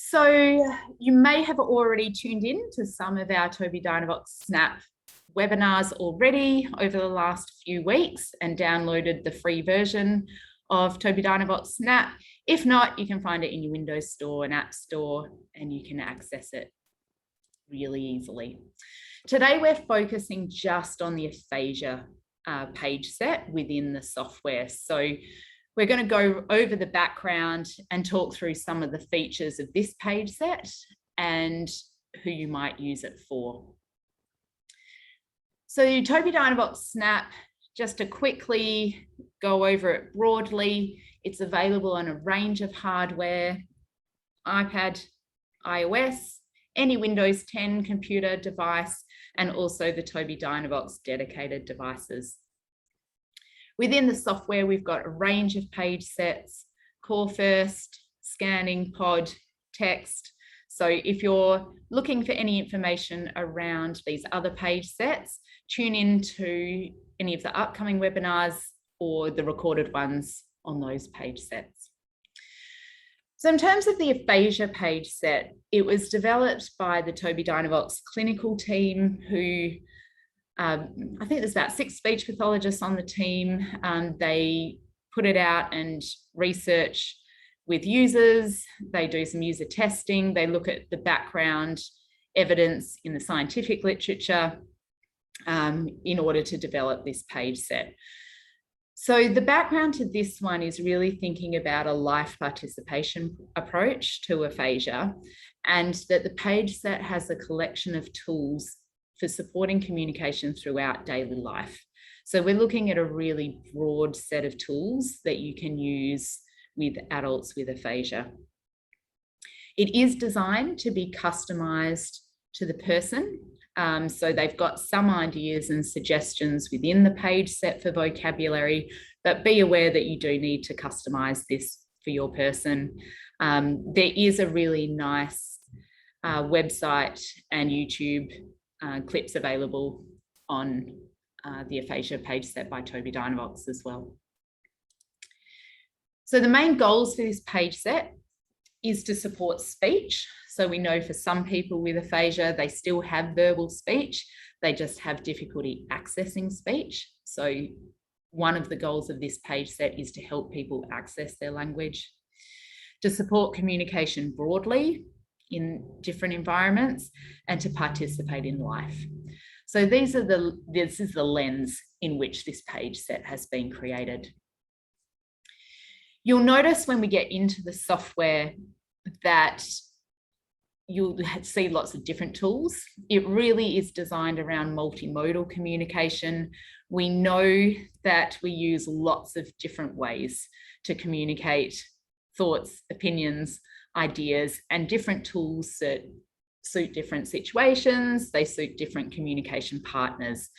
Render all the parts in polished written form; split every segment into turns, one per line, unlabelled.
So you may have already tuned in to some of our Tobii Dynavox Snap webinars already over the last few weeks and downloaded the free version of Tobii Dynavox Snap. If not, you can find it in your Windows Store and App Store, and you can access it really easily. Today, we're focusing just on the Aphasia page set within the software. So we're going to go over the background and talk through some of the features of this page set and who you might use it for. So Tobii Dynavox Snap, just to quickly go over it broadly, it's available on a range of hardware, iPad, iOS, any Windows 10 computer device, and also the Tobii Dynavox dedicated devices. Within the software, we've got a range of page sets: core first, scanning, pod, text. So if you're looking for any information around these other page sets, tune in to any of the upcoming webinars or the recorded ones on those page sets. So in terms of the Aphasia page set, it was developed by the Tobii Dynavox clinical team who I think there's about 6 speech pathologists on the team. They put it out and research with users. They do some user testing. They look at the background evidence in the scientific literature in order to develop this page set. So the background to this one is really thinking about a life participation approach to aphasia, and that the page set has a collection of tools for supporting communication throughout daily life. So we're looking at a really broad set of tools that you can use with adults with aphasia. It is designed to be customized to the person. So they've got some ideas and suggestions within the page set for vocabulary, but be aware that you do need to customize this for your person. There is a really nice website and YouTube clips available on the Aphasia page set by Tobii Dynavox as well. So the main goals for this page set is to support speech. So we know for some people with aphasia, they still have verbal speech, they just have difficulty accessing speech. So one of the goals of this page set is to help people access their language, to support communication broadly in different environments, and to participate in life. So this is the lens in which this page set has been created. You'll notice when we get into the software that you'll see lots of different tools. It really is designed around multimodal communication. We know that we use lots of different ways to communicate thoughts, opinions, ideas, and different tools that suit different situations. They suit different communication partners.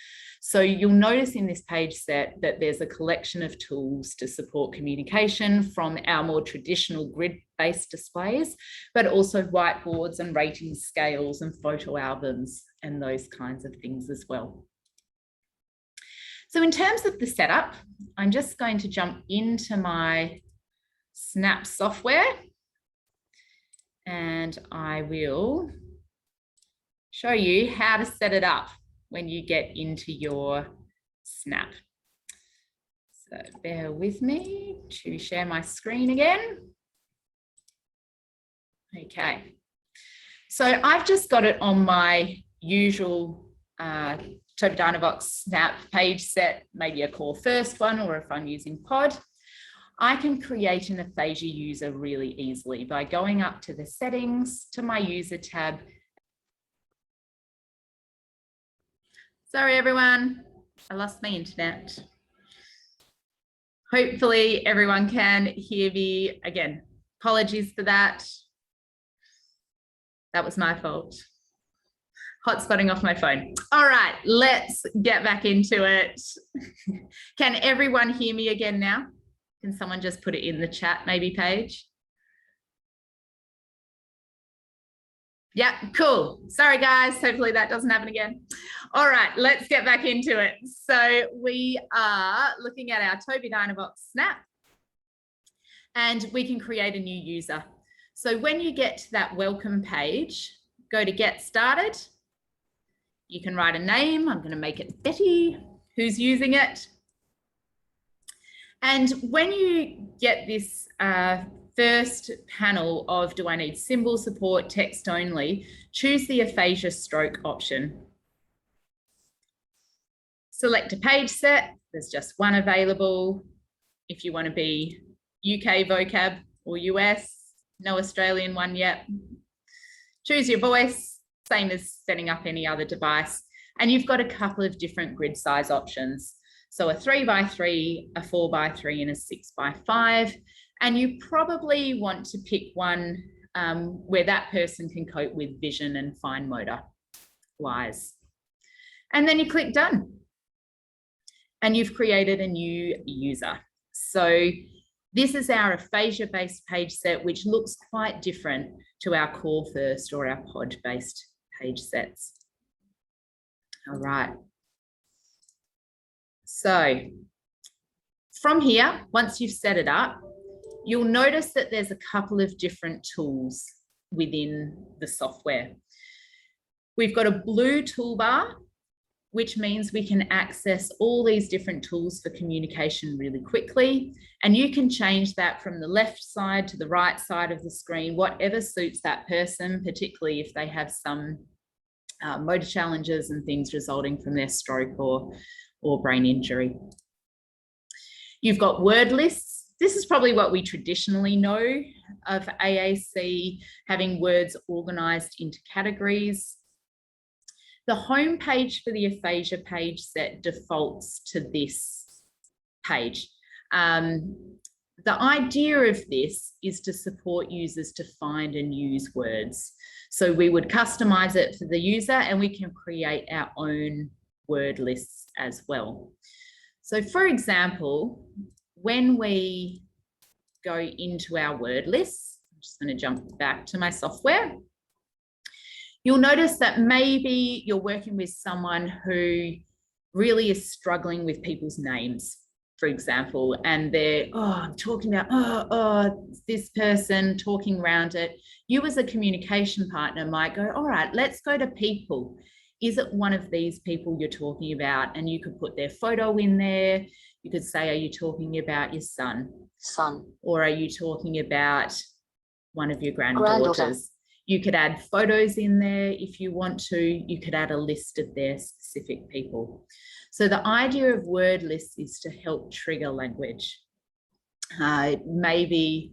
So you'll notice in this page set that there's a collection of tools to support communication, from our more traditional grid-based displays, but also whiteboards and rating scales and photo albums and those kinds of things as well. So in terms of the setup, I'm just going to jump into my Snap software, and I will show you how to set it up when you get into your Snap. So bear with me to share my screen again. Okay, so I've just got it on my usual Tobii Dynavox Snap page set, maybe a core first one, or if I'm using pod. I can create an aphasia user really easily by going up to the settings, to my user tab. Sorry, everyone, I lost my internet. Hopefully everyone can hear me. Again, apologies for that. That was my fault. Hotspotting off my phone. All right, let's get back into it. Can everyone hear me again now? Can someone just put it in the chat, maybe, Paige? Yeah, cool. Sorry, guys. Hopefully that doesn't happen again. All right, let's get back into it. So we are looking at our Tobii Dynavox Snap, and we can create a new user. So when you get to that welcome page, go to Get Started. You can write a name. I'm going to make it Betty, who's using it. And when you get this first panel of do I need symbol support, text only, choose the aphasia stroke option. Select a page set. There's just one available. If you want to be UK vocab or US, no Australian one yet. Choose your voice, same as setting up any other device. And you've got a couple of different grid size options. So a 3x3, a 4x3, and a 6x5. And you probably want to pick one where that person can cope with vision and fine motor wise. And then you click done. And you've created a new user. So this is our aphasia-based page set, which looks quite different to our core first or our pod-based page sets. All right. So from here, once you've set it up, you'll notice that there's a couple of different tools within the software. We've got a blue toolbar, which means we can access all these different tools for communication really quickly. And you can change that from the left side to the right side of the screen, whatever suits that person, particularly if they have some motor challenges and things resulting from their stroke or brain injury. You've got word lists. This is probably what we traditionally know of AAC, having words organized into categories. The home page for the aphasia page set defaults to this page. The idea of this is to support users to find and use words. So we would customize it for the user and we can create our own word lists as well. So for example, when we go into our word lists, I'm just going to jump back to my software. You'll notice that maybe you're working with someone who really is struggling with people's names, for example, and they're, I'm talking about, this person, talking around it. You as a communication partner might go, all right, let's go to people. Is it one of these people you're talking about? And you could put their photo in there. You could say, are you talking about your son?
Son.
Or are you talking about one of your granddaughters? You could add photos in there if you want to. You could add a list of their specific people. So the idea of word lists is to help trigger language. Maybe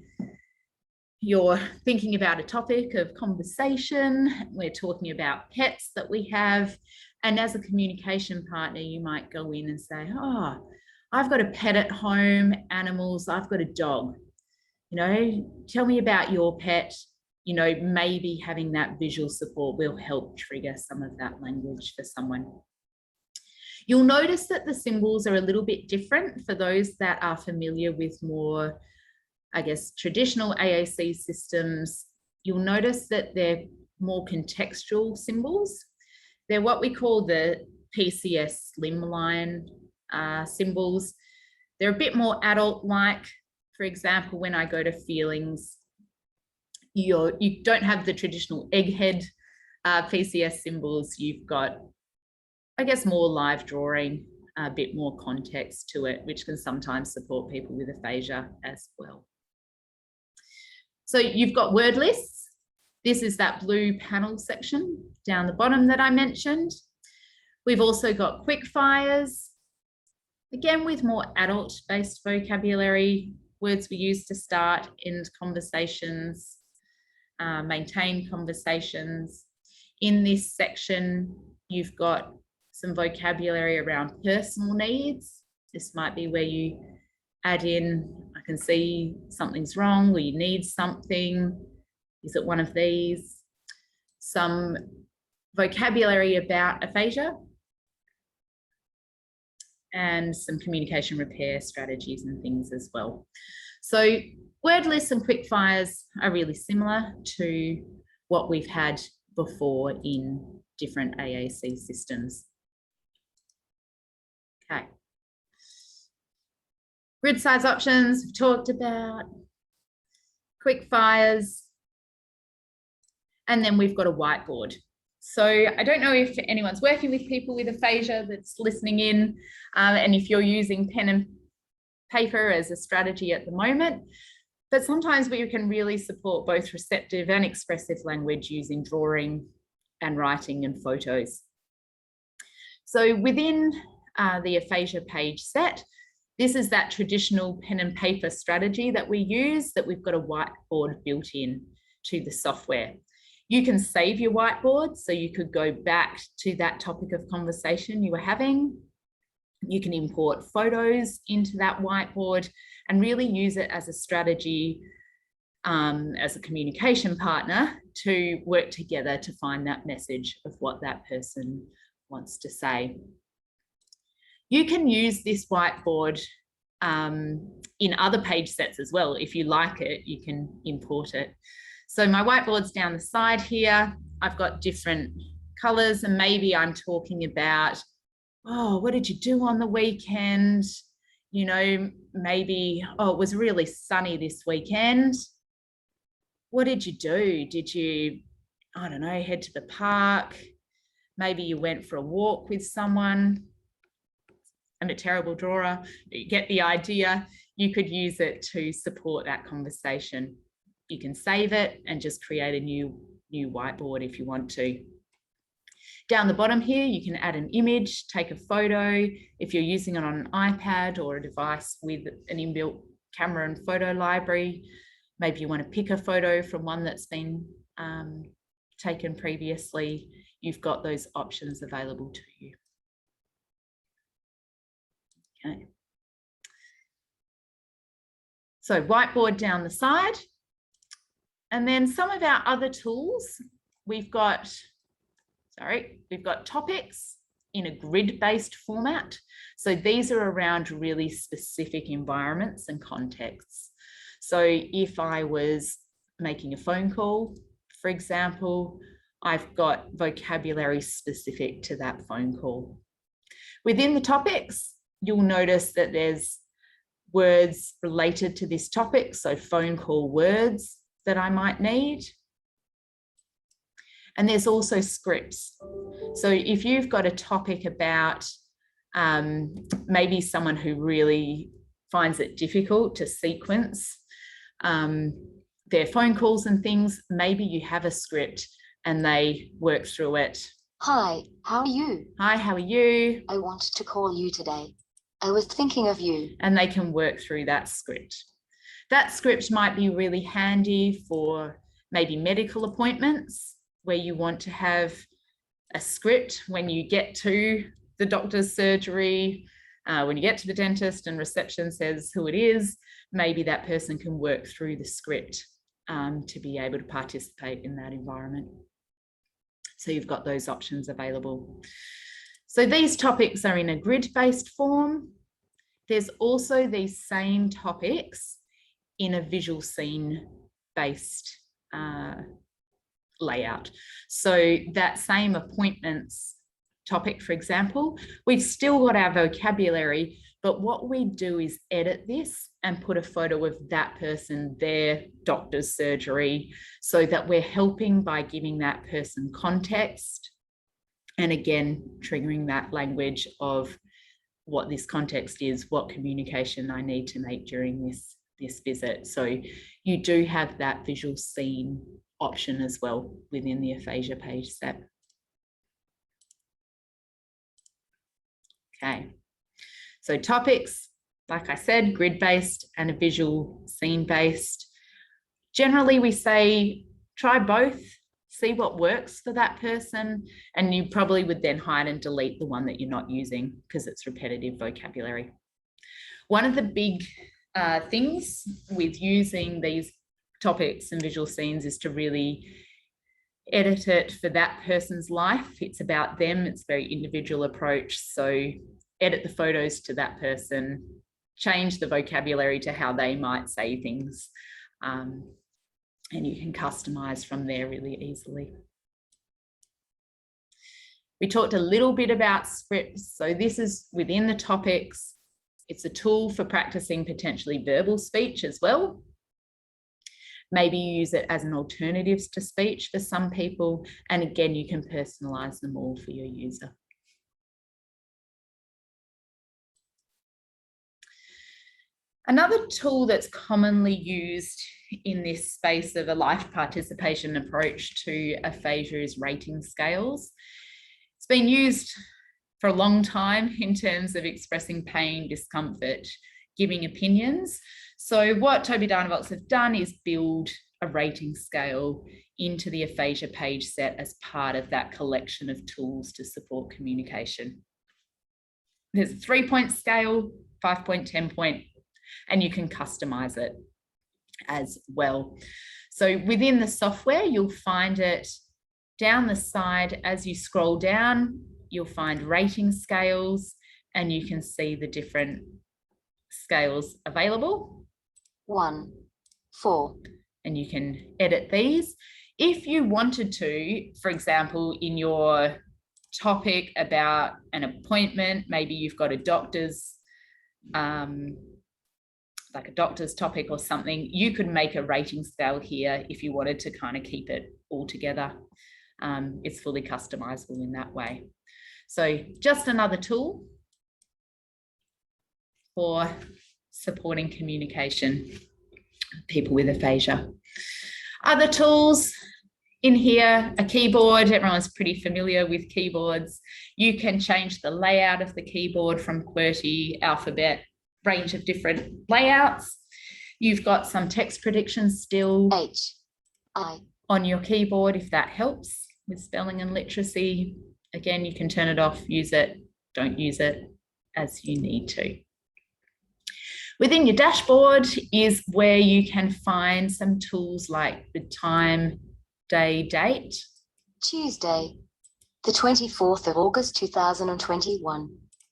you're thinking about a topic of conversation. We're talking about pets that we have. And as a communication partner, you might go in and say, I've got a pet at home, animals, I've got a dog. You know, tell me about your pet. You know, maybe having that visual support will help trigger some of that language for someone. You'll notice that the symbols are a little bit different for those that are familiar with more, I guess, traditional AAC systems. You'll notice that they're more contextual symbols. They're what we call the PCS slimline symbols. They're a bit more adult-like. For example, when I go to feelings, you don't have the traditional egghead PCS symbols. You've got, I guess, more live drawing, a bit more context to it, which can sometimes support people with aphasia as well. So you've got word lists. This is that blue panel section down the bottom that I mentioned. We've also got quick fires, again with more adult-based vocabulary, words we use to start, end conversations, maintain conversations. In this section, you've got some vocabulary around personal needs. This might be where you add in, I can see something's wrong, or you need something. Is it one of these? Some vocabulary about aphasia and some communication repair strategies and things as well. So word lists and quick fires are really similar to what we've had before in different AAC systems. Okay. Grid size options we've talked about. Quick fires, And then we've got a whiteboard. So I don't know if anyone's working with people with aphasia that's listening in, and if you're using pen and paper as a strategy at the moment, but sometimes we can really support both receptive and expressive language using drawing and writing and photos. So within the Aphasia Page set, this is that traditional pen and paper strategy that we use, that we've got a whiteboard built in to the software. You can save your whiteboard, so you could go back to that topic of conversation you were having. You can import photos into that whiteboard and really use it as a strategy, as a communication partner, to work together to find that message of what that person wants to say. You can use this whiteboard in other page sets as well. If you like it, you can import it. So my whiteboard's down the side here. I've got different colors, and maybe I'm talking about, oh, what did you do on the weekend? You know, maybe, oh, it was really sunny this weekend. What did you do? Did you, I don't know, head to the park? Maybe you went for a walk with someone. I'm a terrible drawer. You get the idea. You could use it to support that conversation. You can save it and just create a new whiteboard if you want to. Down the bottom here, you can add an image, take a photo. If you're using it on an iPad or a device with an inbuilt camera and photo library, maybe you want to pick a photo from one that's been taken previously. You've got those options available to you. Okay. So whiteboard down the side. And then some of our other tools, we've got topics in a grid-based format. So these are around really specific environments and contexts. So if I was making a phone call, for example, I've got vocabulary specific to that phone call. Within the topics, you'll notice that there's words related to this topic, so phone call words that I might need. And there's also scripts. So if you've got a topic about maybe someone who really finds it difficult to sequence their phone calls and things, maybe you have a script and they work through it.
Hi, how are you?
Hi, how are you?
I wanted to call you today. I was thinking of you.
And they can work through that script. That script might be really handy for maybe medical appointments, where you want to have a script when you get to the doctor's surgery, when you get to the dentist and reception says who it is, maybe that person can work through the script to be able to participate in that environment. So you've got those options available. So these topics are in a grid-based form. There's also these same topics in a visual scene-based layout. So that same appointments topic, for example, we've still got our vocabulary, but what we do is edit this and put a photo of that person, their doctor's surgery, so that we're helping by giving that person context. And again, triggering that language of what this context is, what communication I need to make during this visit. So you do have that visual scene option as well within the Aphasia Page set. Okay, so topics, like I said, grid-based and a visual scene-based. Generally, we say try both, see what works for that person, and you probably would then hide and delete the one that you're not using because it's repetitive vocabulary. One of the big things with using these topics and visual scenes is to really edit it for that person's life. It's about them. It's a very individual approach. So edit the photos to that person, change the vocabulary to how they might say things. And you can customize from there really easily. We talked a little bit about scripts. So this is within the topics. It's a tool for practicing potentially verbal speech as well. Maybe you use it as an alternative to speech for some people. And again, you can personalize them all for your user. Another tool that's commonly used in this space of a life participation approach to aphasia is rating scales. It's been used for a long time in terms of expressing pain, discomfort, giving opinions. So what Tobii Dynavox have done is build a rating scale into the Aphasia page set as part of that collection of tools to support communication. There's a 3-point scale, 5-point, 10-point, and you can customize it as well. So within the software, you'll find it down the side. As you scroll down, you'll find rating scales, and you can see the different scales available.
1, 4.
And you can edit these. If you wanted to, for example, in your topic about an appointment, maybe you've got a doctor's, like a doctor's topic or something, you could make a rating scale here if you wanted to kind of keep it all together. It's fully customizable in that way. So just another tool for supporting communication with people with aphasia. Other tools in here, a keyboard. Everyone's pretty familiar with keyboards. You can change the layout of the keyboard from QWERTY, alphabet, range of different layouts. You've got some text predictions still on your keyboard if that helps with spelling and literacy. Again, you can turn it off, use it, don't use it as you need to. Within your dashboard is where you can find some tools like the time, day, date.
Tuesday, the 24th of August 2021,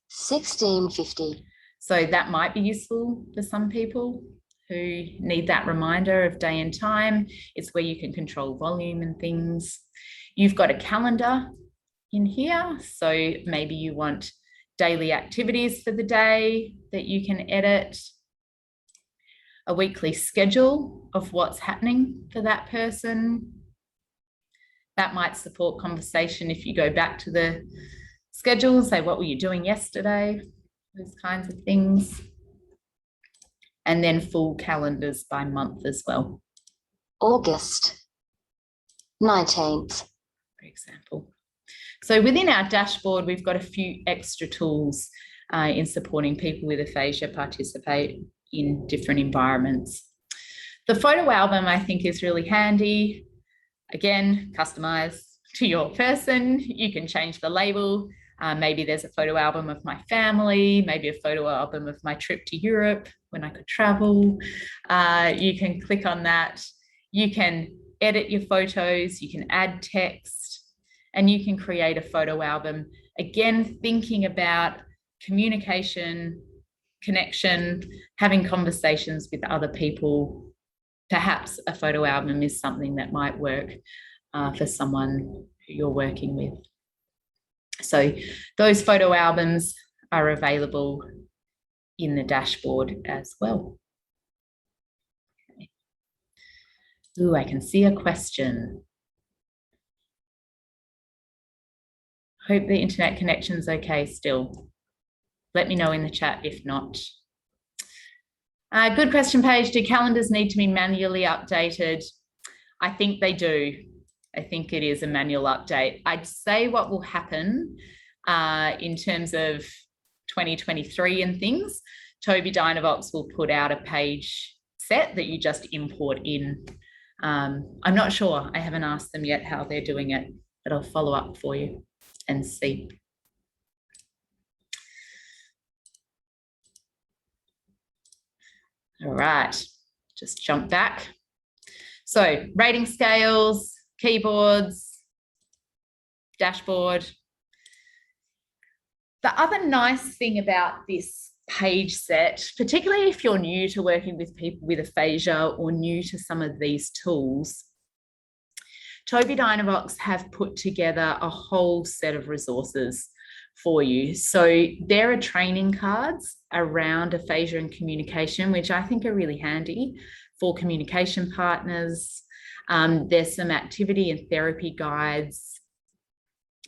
16:50.
So that might be useful for some people who need that reminder of day and time. It's where you can control volume and things. You've got a calendar in here. So maybe you want daily activities for the day that you can edit. A weekly schedule of what's happening for that person. That might support conversation if you go back to the schedule and say, what were you doing yesterday? Those kinds of things. And then full calendars by month as well.
August 19th.
For example. So within our dashboard, we've got a few extra tools in supporting people with aphasia participate in different environments. The photo album, I think, is really handy. Again, customize to your person. You can change the label. Maybe there's a photo album of my family, maybe a photo album of my trip to Europe when I could travel. You can click on that. You can edit your photos, you can add text, and you can create a photo album. Again, thinking about communication, connection, having conversations with other people. Perhaps a photo album is something that might work for someone who you're working with. So those photo albums are available in the dashboard as well. Okay. Ooh, I can see a question. Hope the internet connection's okay still. Let me know in the chat if not. Good question, Paige. Do calendars need to be manually updated? I think they do. I think it is a manual update. I'd say what will happen in terms of 2023 and things, Tobii Dynavox will put out a page set that you just import in. I'm not sure. I haven't asked them yet how they're doing it, but I'll follow up for you and see. All right, just jump back. So rating scales, keyboards, dashboard. The other nice thing about this page set, particularly if you're new to working with people with aphasia or new to some of these tools, Tobii Dynavox have put together a whole set of resources for you. So there are training cards around aphasia and communication, which I think are really handy for communication partners. There's some activity and therapy guides,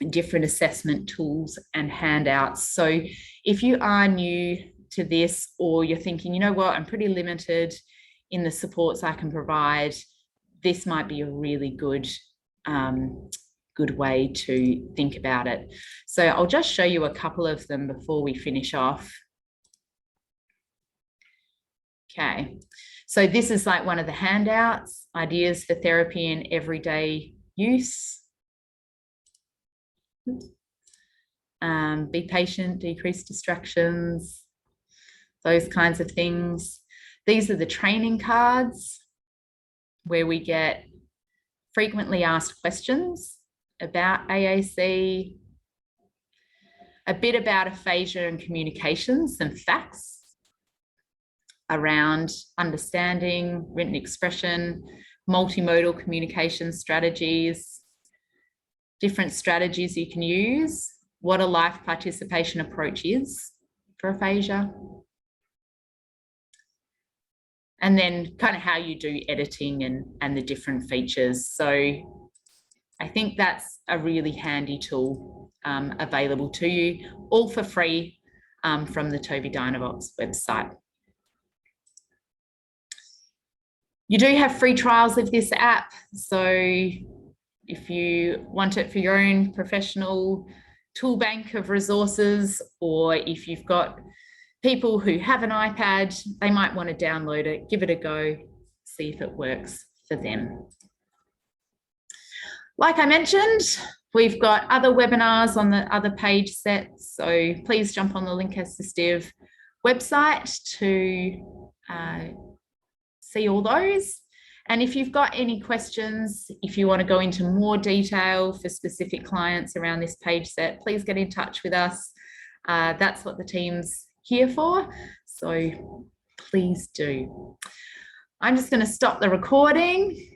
different assessment tools and handouts. So if you are new to this, or you're thinking, you know what, I'm pretty limited in the supports I can provide, this might be a really good way to think about it. So I'll just show you a couple of them before we finish off. Okay, so this is like one of the handouts, ideas for therapy and everyday use. Be patient, decrease distractions, those kinds of things. These are the training cards where we get frequently asked questions about AAC, a bit about aphasia and communications, some facts around understanding, written expression, multimodal communication strategies, different strategies you can use, what a life participation approach is for aphasia, and then kind of how you do editing and the different features. So I think that's a really handy tool available to you, all for free from the Tobii Dynavox website. You do have free trials of this app. So if you want it for your own professional tool bank of resources, or if you've got people who have an iPad, they might want to download it, give it a go, see if it works for them. Like I mentioned, we've got other webinars on the other page sets, so please jump on the Link Assistive website to see all those. And if you've got any questions, if you want to go into more detail for specific clients around this page set, please get in touch with us. That's what the team's here for, so please do. I'm just going to stop the recording